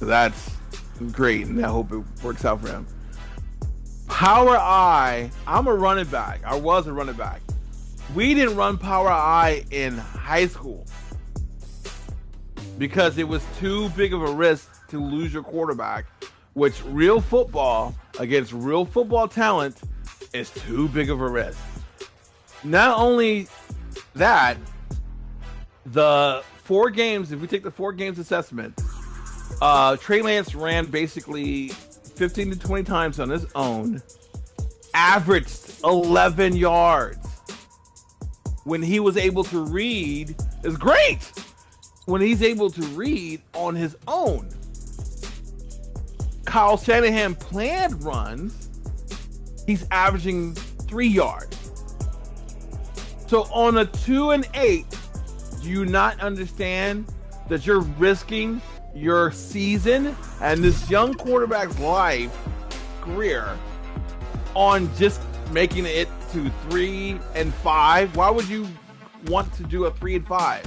That's great, and I hope it works out for him. Power I, I'm a running back. I was a running back. We didn't run Power I in high school because it was too big of a risk to lose your quarterback, which real football against real football talent is too big of a risk. Not only that, the 4 games, if we take the 4 games assessment, Trey Lance ran basically 15 to 20 times on his own, averaged 11 yards. When he was able to read, is great. When he's able to read on his own. Kyle Shanahan planned runs, he's averaging 3 yards. So on a 2 and 8, do you not understand that you're risking your season and this young quarterback's life career on just making it to 3 and 5? Why would you want to do a 3 and 5?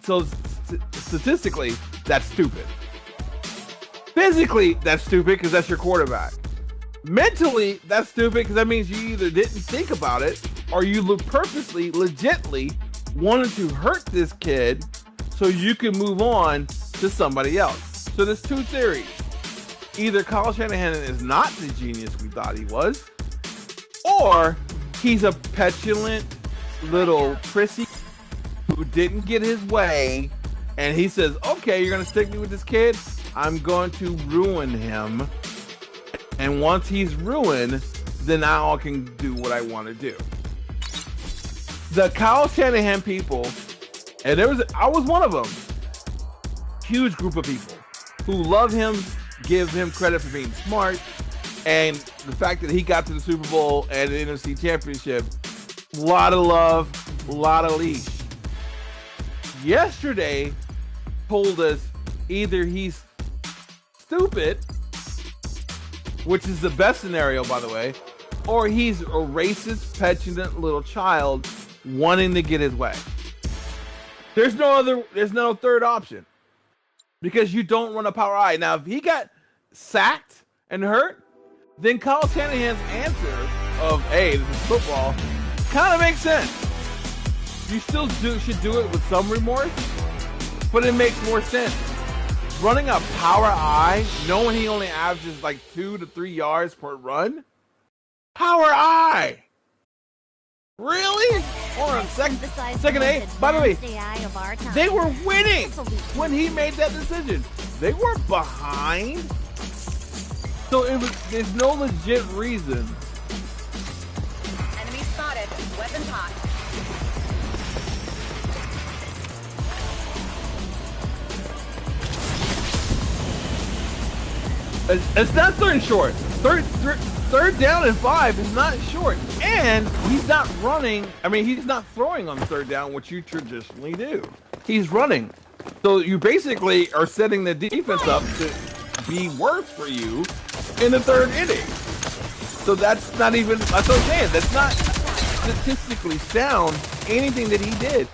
So statistically, that's stupid. Physically, that's stupid because that's your quarterback. Mentally, that's stupid because that means you either didn't think about it or you purposely, legitly wanted to hurt this kid so you can move on to somebody else. So there's 2 theories. Either Kyle Shanahan is not the genius we thought he was, or he's a petulant little prissy who didn't get his way, and he says, okay, you're going to stick me with this kid? I'm going to ruin him. And once he's ruined, then now I can do what I want to do. The Kyle Shanahan people, and I was one of them, huge group of people who love him, give him credit for being smart, and the fact that he got to the Super Bowl and the NFC Championship, a lot of love, a lot of leash. Yesterday told us either he's stupid, which is the best scenario, by the way, or he's a racist, petulant little child wanting to get his way. There's no third option because you don't run a power I. Now, if he got sacked and hurt, then Kyle Shanahan's answer of, hey, this is football, kind of makes sense. You still should do it with some remorse, but it makes more sense. Running a power I, knowing he only averages like 2 to 3 yards per run? Power I! Really? Hold on, second 8. By the way, they were winning when he made that decision. They were behind. So there's no legit reason. Enemy spotted. Weapons hot. It's not third and short. Third down and 5 is not short. And he's not running. I mean, he's not throwing on third down, which you traditionally do. He's running. So you basically are setting the defense up to be worse for you in the 3rd inning. So that's not even, that's what I'm saying. That's not statistically sound, anything that he did.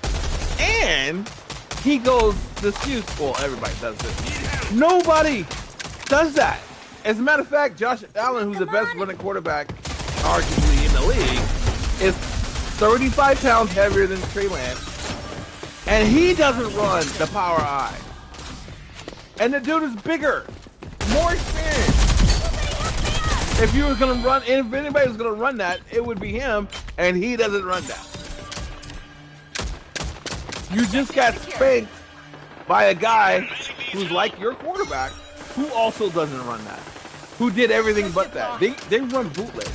And he goes, the excuse, well, everybody does this. Nobody does that. As a matter of fact, Josh Allen, who's the best running quarterback, arguably in the league, is 35 pounds heavier than Trey Lance, and he doesn't run the power I. And the dude is bigger, more experienced. If you were gonna run, if anybody was gonna run that, it would be him, and he doesn't run that. You just got spanked by a guy who's like your quarterback, who also doesn't run that, who did everything but that. They run bootleg.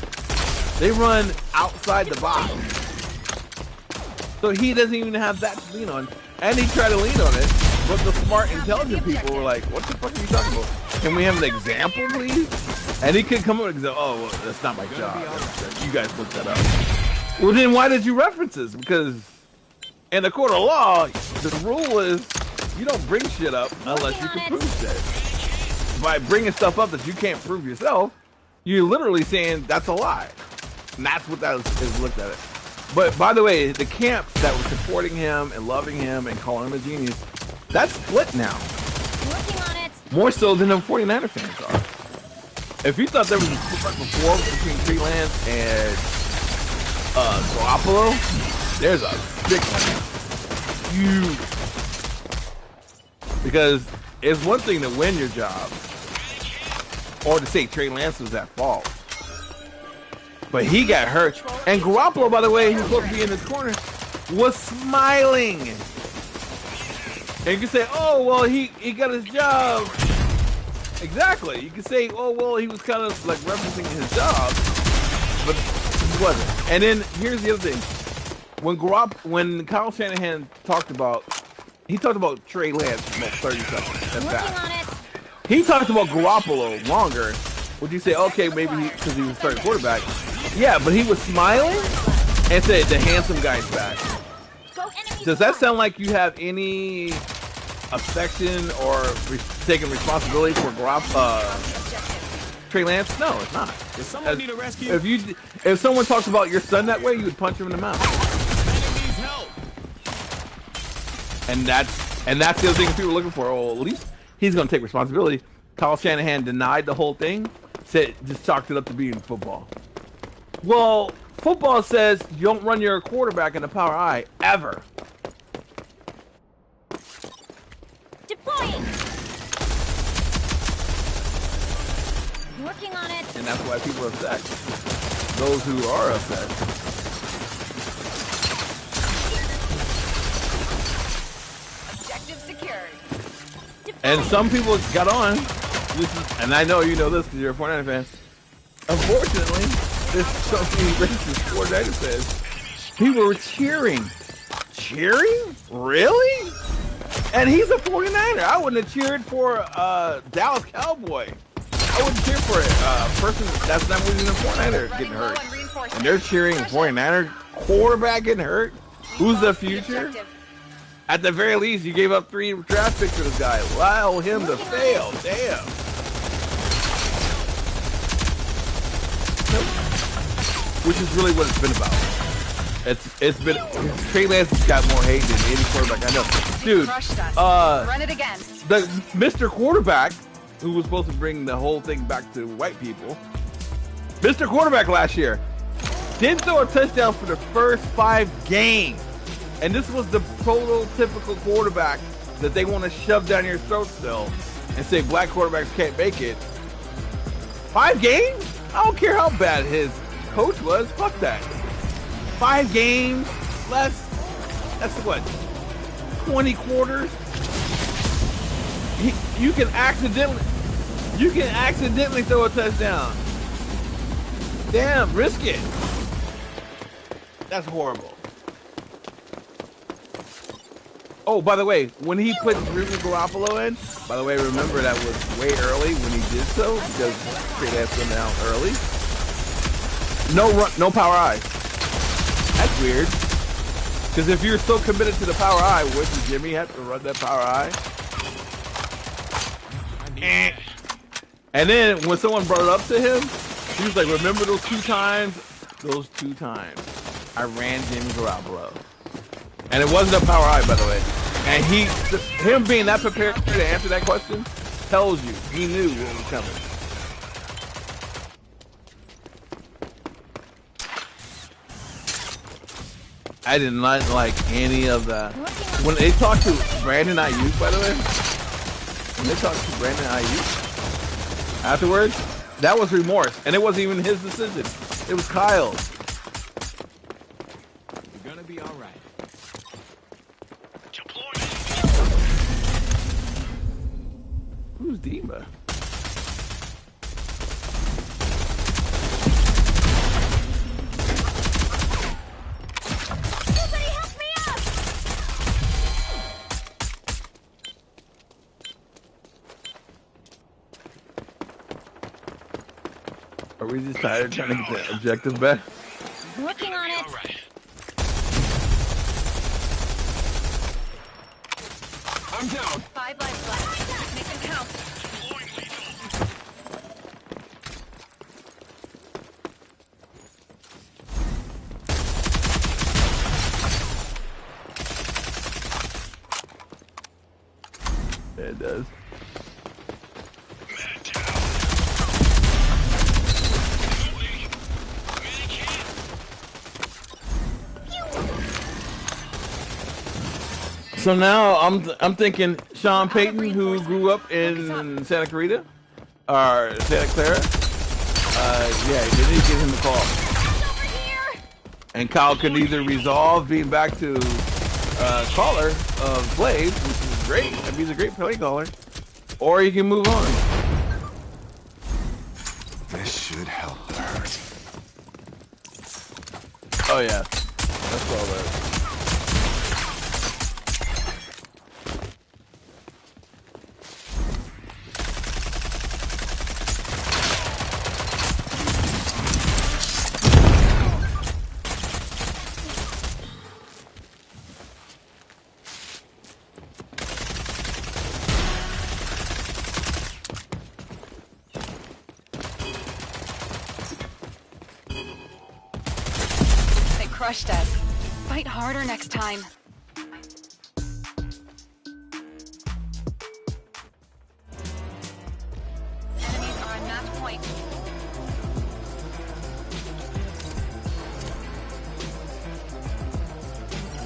They run outside the box. So he doesn't even have that to lean on. And he tried to lean on it, but the smart, intelligent people were like, what the fuck are you talking about? Can we have an example, please? And he could come up and go, oh, well, that's not my job. You guys looked that up. Well, then why did you reference this? Because in the court of law, the rule is you don't bring shit up unless you can prove shit. By bringing stuff up that you can't prove yourself, you're literally saying that's a lie. And that's what that is looked at it. But by the way, the camps that were supporting him and loving him and calling him a genius, that's split now. Working on it. More so than the 49er fans are. If you thought there was a split before between Trey Lance and Garoppolo, there's a big one. Huge. Because it's one thing to win your job, or to say Trey Lance was at fault. But he got hurt. And Garoppolo, by the way, who's supposed to be in his corner, was smiling. And you can say, oh, well, he got his job. Exactly. You can say, oh, well, he was kind of like referencing his job. But he wasn't. And then here's the other thing. When Kyle Shanahan talked about, he talked about Trey Lance for about 30 seconds. That's that. He talked about Garoppolo longer. Would you say, okay, maybe because he was starting quarterback? Yeah, but he was smiling and said the handsome guy's back. Does that sound like you have any affection or taking responsibility for Trey Lance? No, it's not. Does someone need a rescue? If someone talks about your son that way, you would punch him in the mouth. Needs help. And that's the other thing people are looking for. Well, at least he's going to take responsibility. Kyle Shanahan denied the whole thing, said just chalked it up to being football. Well, football says you don't run your quarterback in the power I ever. Deploying. Working on it. And that's why people are upset. Those who are upset. Objective secured. And some people got on. And I know you know this because you're a 49er fan. Unfortunately, there's so many racist 49er fans. People were cheering. Cheering? Really? And he's a 49er. I wouldn't have cheered for Dallas Cowboy. I wouldn't cheer for a person that's not even a 49er getting hurt. And they're cheering a 49er quarterback getting hurt. Who's the future? At the very least, you gave up 3 draft picks for this guy. Allow him to fail. Damn. Which is really what it's been about. It's been Trey Lance has got more hate than any quarterback I know. Dude, Run it again. the Mr. Quarterback, who was supposed to bring the whole thing back to white people, Mr. Quarterback last year didn't throw a touchdown for the first 5 games. And this was the prototypical quarterback that they want to shove down your throat still and say black quarterbacks can't make it. 5 games? I don't care how bad his coach was. Fuck that. 5 games, that's what, 20 quarters? You can accidentally throw a touchdown. Damn, risk it. That's horrible. Oh, by the way, when he put Jimmy Garoppolo in, by the way, remember that was way early when he did so because Trey Lance went down early. No power I. That's weird. Because if you're so committed to the power I, wouldn't Jimmy have to run that power I? And then when someone brought it up to him, he was like, remember those 2 times? Those 2 times. I ran Jimmy Garoppolo. And it wasn't a power I, by the way. And him being that prepared to answer that question tells you he knew what was coming. I did not like any of that. When they talked to Brandon Ayuk, by the way, when they talked to Brandon Ayuk afterwards, that was remorse. And it wasn't even his decision. It was Kyle's. You're gonna be all right. Who's Dima? Somebody help me up! Are we just tired of trying to get the objective back? Working on it. I'm down. 5 lives left. Make them count. And says. So now I'm thinking Sean Payton, who grew up in Santa Clarita, or Santa Clara. Yeah, they need to give him a call. And Kyle can either resolve being back to caller of Blade, which is great. I mean, he's a great play caller, or he can move on. This should help her. Oh yeah, that's all that. Crushed us. Fight harder next time. Enemies are on match point.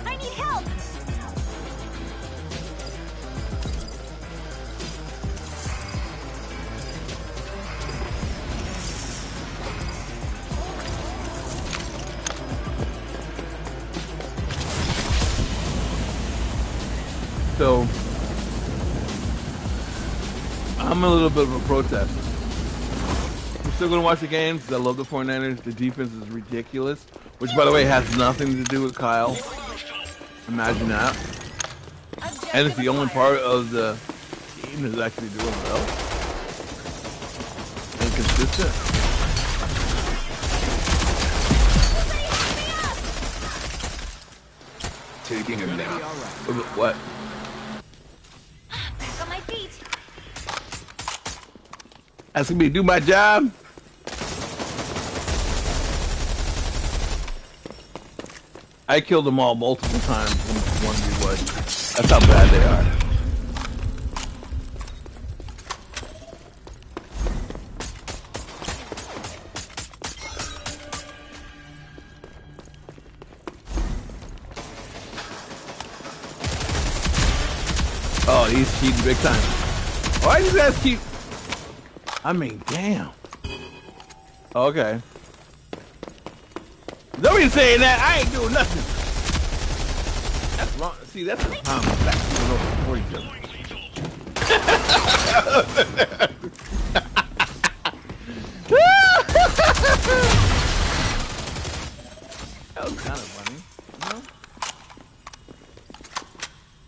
I need help! So, I'm a little bit of a protest. I'm still going to watch the game because I love the 49ers. The defense is ridiculous, which, by the way, has nothing to do with Kyle. Imagine that. And it's the only part of the team that's actually doing well and consistent. Taking him now. What? Back on my feet. Asking me to do my job? I killed them all multiple times in 1v1. That's how bad they are. Oh, he's cheating big time. Why do you guys keep... I mean, damn. Okay. Nobody's saying that. I ain't doing nothing. That's wrong. See, that's the problem. Back for each other. That was kind of funny. You know?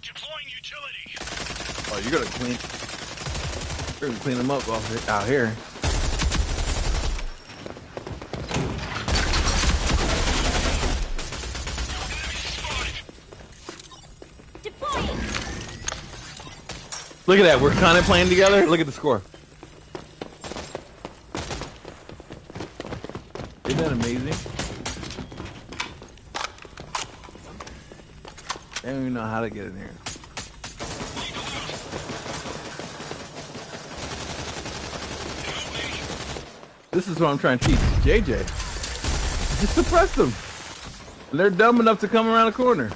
Deploying utility. Oh, you're gonna clean them up out here. Deploying. Look at that. We're kind of playing together. Look at the score. Isn't that amazing? I don't even know how to get in here. This is what I'm trying to teach JJ. Just suppress them. And they're dumb enough to come around the corner.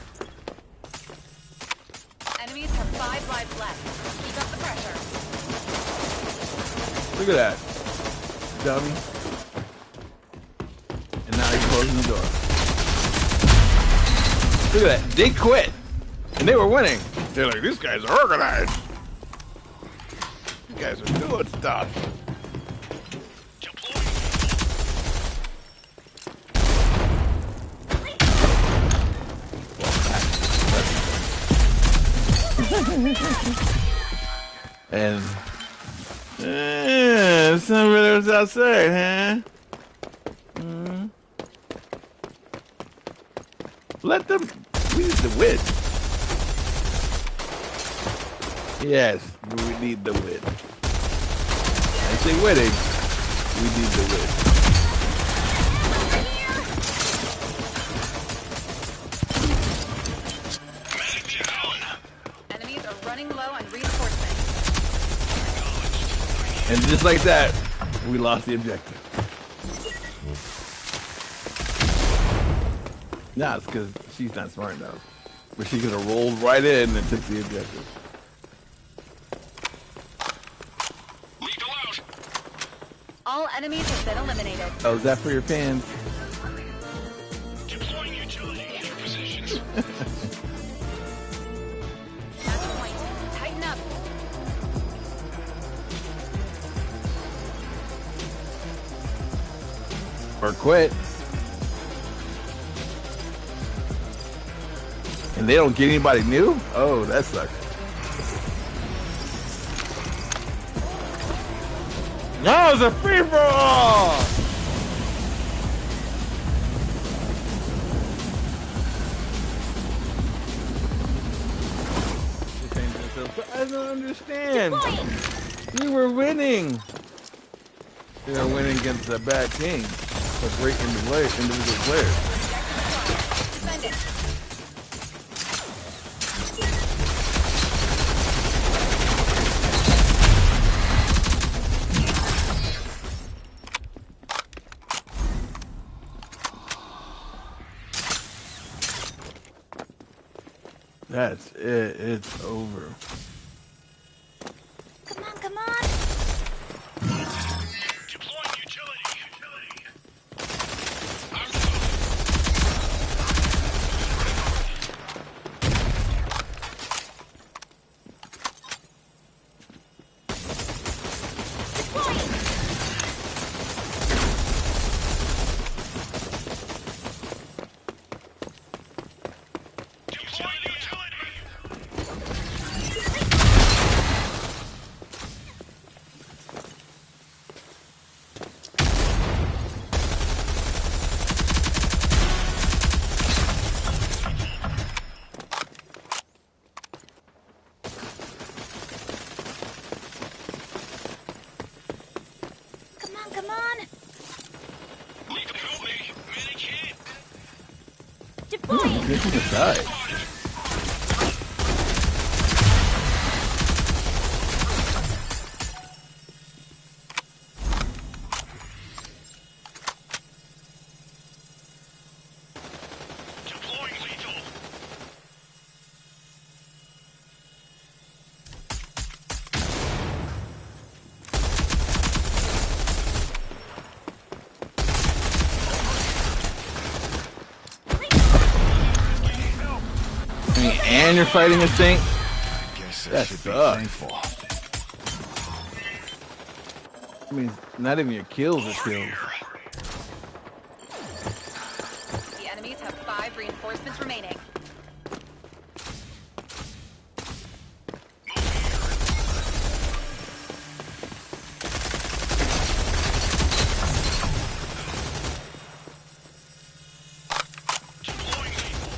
Enemies have 5 lives left. Keep up the pressure. Look at that. Dummy. And now he's closing the door. Look at that. They quit. And they were winning. They're like, these guys are organized. These guys are doing stuff. And some brothers outside, huh? Let them. We need the win. Yes, we need the win. I say winning. We need the win. Enemies are running low on reinforcements. And just like that, we lost the objective. Nah, it's because she's not smart enough. But she could have rolled right in and took the objective. Lethal out. All enemies have been eliminated. Oh, is that for your fans? Deploying utility in your positions. Match point. Tighten up. Or quit. And they don't get anybody new? Oh, that sucks. No, it's a free for all! I don't understand. You were winning. You were winning against a bad team. A great individual players. Defend it. That's it. It's over. Come on, come on. Deploying utility. Deploying utility. Come on, come on. Lethal help me. Medic hit. Deploying. This is the side. Deploying lethal. I mean, and you're fighting a thing? I guess I That should be sucks. thankful. I mean, not even your kills are kills. The enemies have 5 reinforcements remaining. Deploying lethal.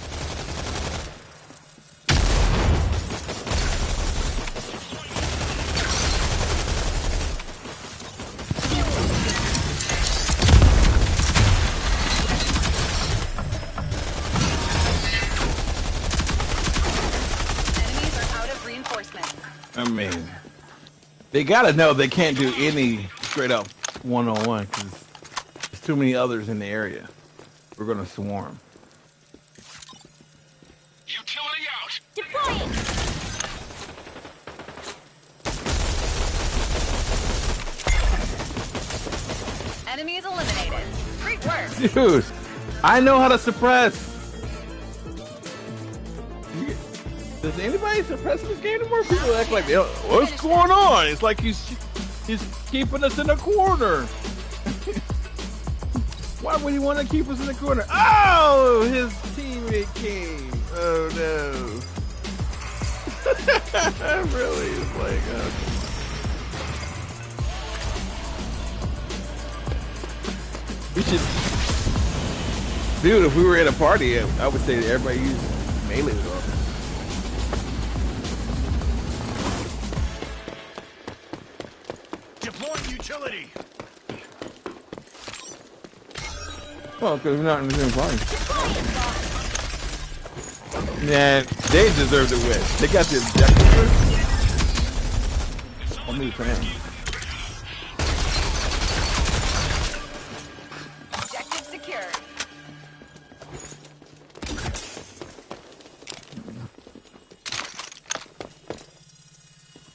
Enemies are out of reinforcements. I mean, they gotta know they can't do any straight up one-on-one because there's too many others in the area. We're gonna swarm. Utility out. Deploying. Enemies eliminated. Great work. Dude, I know how to suppress. Does anybody suppress in this game anymore? People act like, what's going on? It's like he's keeping us in a corner. Why would he want to keep us in the corner? Oh, his teammate came. Oh no. Really? It's like, we should, dude. If we were at a party, I would say that everybody use melee with offense. Deploying utility. Well, because we're not in the same party. Man, they deserve to win. They got the objective. I'm new fan.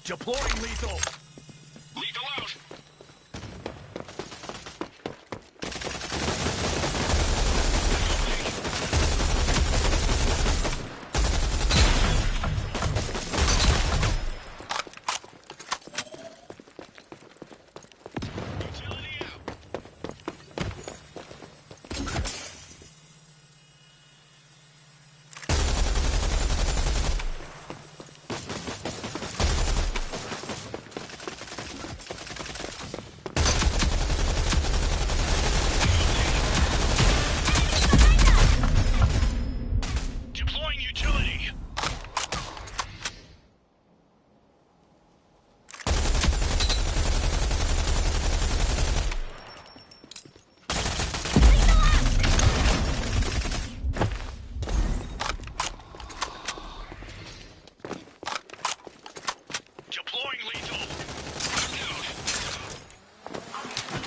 Deploying lethal. Lethal out. Utility out. Deploying utility. Deploying lethal.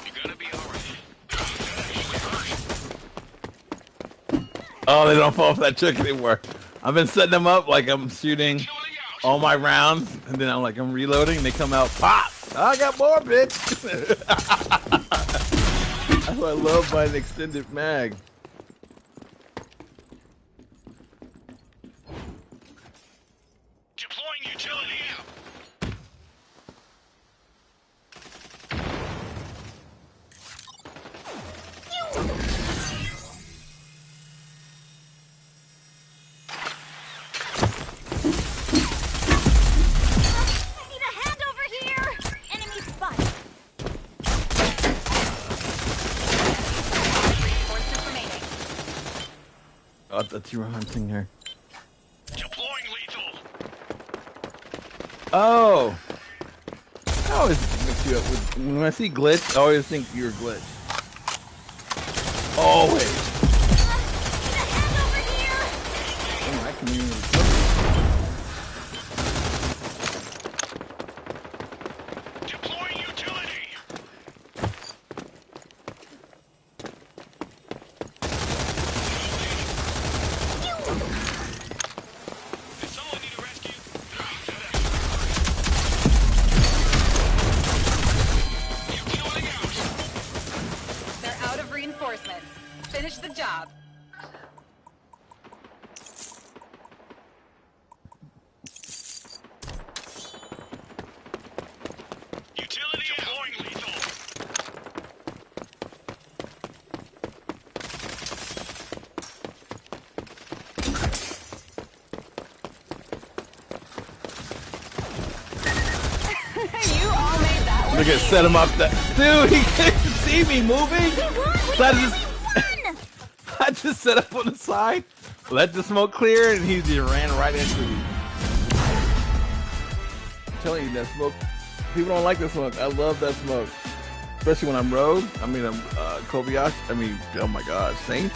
You gotta be alright. Oh, they don't fall for that trick anymore. I've been setting them up like I'm shooting Utility out. all my rounds, and then I'm reloading, and they come out, pop! I got more, bitch! That's what I love by an extended mag. Deploying utility out. I need a hand over here! Enemy spotted. Reinforcements remaining. Oh, I thought you were hunting her. Deploying lethal. Oh! I always mix you up with, when I see glitch, I always think you're glitch. Always. Need a hand over here! Oh, I can even Deploying utility. Did someone need a rescue? Utility out. They're out of reinforcements. Finish the job. Utility deploying lethal. You all made that one. look at set him up. Dude, he couldn't see me moving. So I just set up on the side, let the smoke clear, and he just ran right into me. I'm telling you, that smoke. People don't like that smoke. I love that smoke, especially when I'm rogue. I mean, I'm Kobayashi. I mean, oh my gosh, Saint.